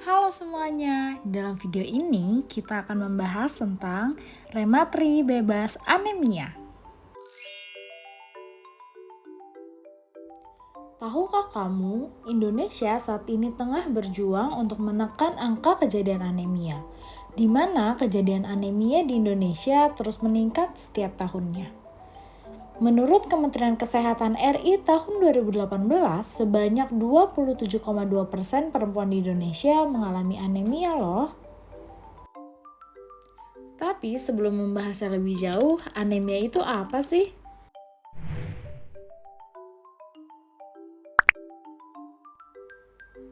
Halo semuanya, dalam video ini kita akan membahas tentang rematri bebas anemia. Tahukah kamu, Indonesia saat ini tengah berjuang untuk menekan angka kejadian anemia, di mana kejadian anemia di Indonesia terus meningkat setiap tahunnya. Menurut Kementerian Kesehatan RI tahun 2018, sebanyak 27,2% perempuan di Indonesia mengalami anemia loh. Tapi sebelum membahasnya lebih jauh, anemia itu apa sih?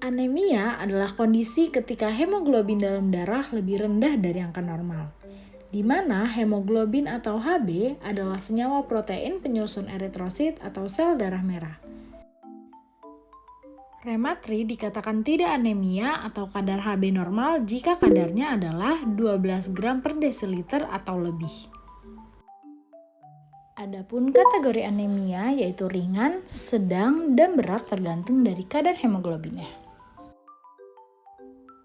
Anemia adalah kondisi ketika hemoglobin dalam darah lebih rendah dari angka normal, di mana hemoglobin atau Hb adalah senyawa protein penyusun eritrosit atau sel darah merah. Rematri dikatakan tidak anemia atau kadar Hb normal jika kadarnya adalah 12 gram per desiliter atau lebih. Adapun kategori anemia yaitu ringan, sedang, dan berat tergantung dari kadar hemoglobinnya.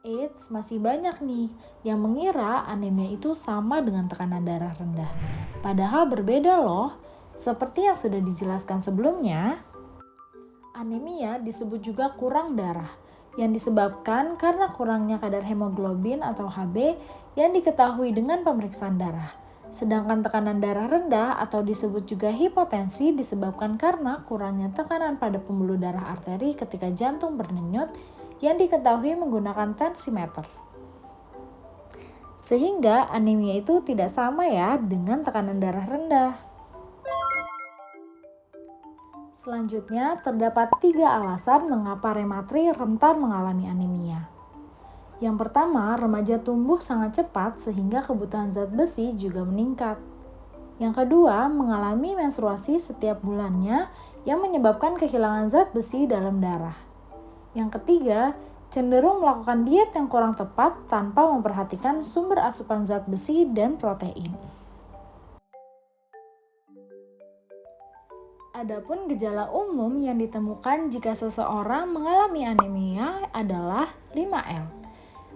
Eits, masih banyak nih yang mengira anemia itu sama dengan tekanan darah rendah. Padahal berbeda loh. Seperti yang sudah dijelaskan sebelumnya, anemia disebut juga kurang darah, yang disebabkan karena kurangnya kadar hemoglobin atau Hb yang diketahui dengan pemeriksaan darah. Sedangkan tekanan darah rendah atau disebut juga hipotensi disebabkan karena kurangnya tekanan pada pembuluh darah arteri ketika jantung berdenyut yang diketahui menggunakan tensimeter. Sehingga anemia itu tidak sama ya dengan tekanan darah rendah. Selanjutnya, terdapat 3 alasan mengapa rematri rentan mengalami anemia. Yang pertama, remaja tumbuh sangat cepat sehingga kebutuhan zat besi juga meningkat. Yang kedua, mengalami menstruasi setiap bulannya yang menyebabkan kehilangan zat besi dalam darah. Yang ketiga, cenderung melakukan diet yang kurang tepat tanpa memperhatikan sumber asupan zat besi dan protein. Adapun gejala umum yang ditemukan jika seseorang mengalami anemia adalah 5L.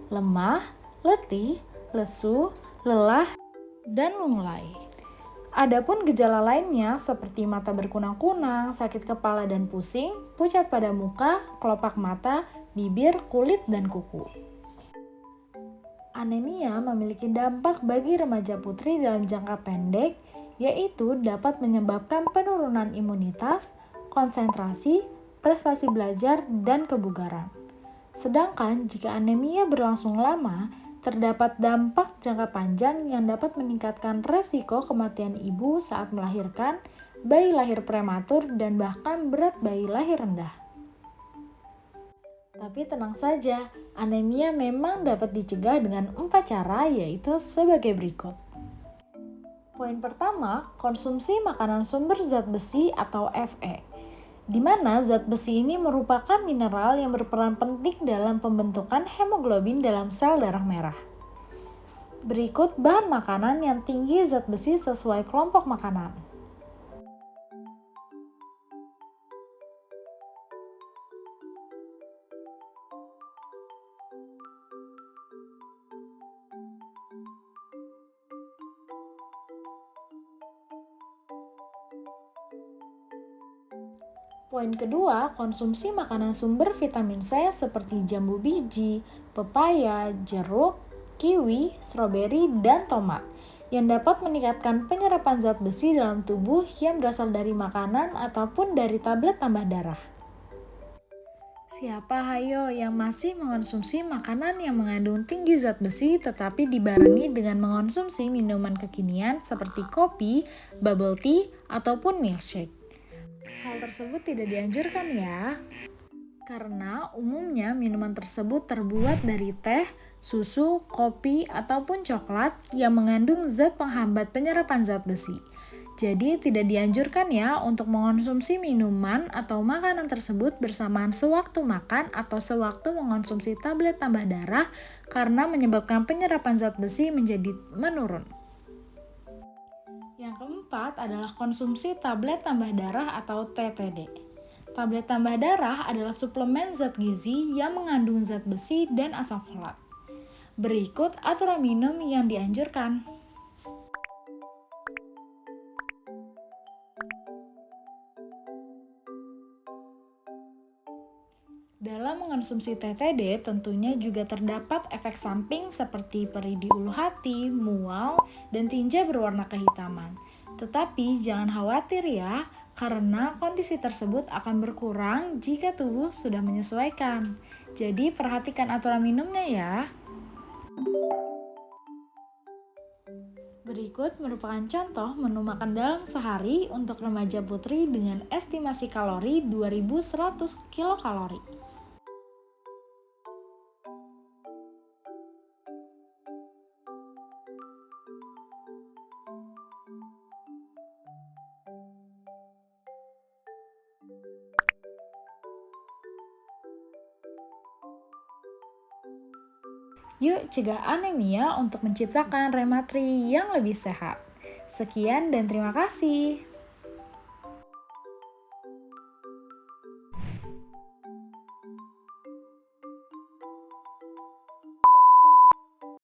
Lemah, letih, lesu, lelah, dan lunglai. Adapun gejala lainnya seperti mata berkunang-kunang, sakit kepala dan pusing, pucat pada muka, kelopak mata, bibir, kulit, dan kuku. Anemia memiliki dampak bagi remaja putri dalam jangka pendek, yaitu dapat menyebabkan penurunan imunitas, konsentrasi, prestasi belajar, dan kebugaran. Sedangkan jika anemia berlangsung lama, terdapat dampak jangka panjang yang dapat meningkatkan resiko kematian ibu saat melahirkan, bayi lahir prematur, dan bahkan berat bayi lahir rendah. Tapi tenang saja, anemia memang dapat dicegah dengan 4 cara, yaitu sebagai berikut. Poin pertama, konsumsi makanan sumber zat besi atau Fe, di mana zat besi ini merupakan mineral yang berperan penting dalam pembentukan hemoglobin dalam sel darah merah. Berikut bahan makanan yang tinggi zat besi sesuai kelompok makanan. Poin kedua, konsumsi makanan sumber vitamin C seperti jambu biji, pepaya, jeruk, kiwi, stroberi, dan tomat yang dapat meningkatkan penyerapan zat besi dalam tubuh yang berasal dari makanan ataupun dari tablet tambah darah. Siapa hayo yang masih mengonsumsi makanan yang mengandung tinggi zat besi tetapi dibarengi dengan mengonsumsi minuman kekinian seperti kopi, bubble tea, ataupun milkshake? Hal tersebut tidak dianjurkan ya, karena umumnya minuman tersebut terbuat dari teh, susu, kopi, ataupun coklat yang mengandung zat penghambat penyerapan zat besi. Jadi tidak dianjurkan ya untuk mengonsumsi minuman atau makanan tersebut bersamaan sewaktu makan atau sewaktu mengonsumsi tablet tambah darah karena menyebabkan penyerapan zat besi menjadi menurun. Yang keempat adalah konsumsi tablet tambah darah atau TTD. Tablet tambah darah adalah suplemen zat gizi yang mengandung zat besi dan asam folat. Berikut aturan minum yang dianjurkan. Dalam mengonsumsi TTD tentunya juga terdapat efek samping seperti perih di ulu hati, mual, dan tinja berwarna kehitaman. Tetapi jangan khawatir ya, karena kondisi tersebut akan berkurang jika tubuh sudah menyesuaikan. Jadi perhatikan aturan minumnya ya. Berikut merupakan contoh menu makan dalam sehari untuk remaja putri dengan estimasi kalori 2100 kilokalori. Yuk cegah anemia untuk menciptakan rematri yang lebih sehat. Sekian dan terima kasih.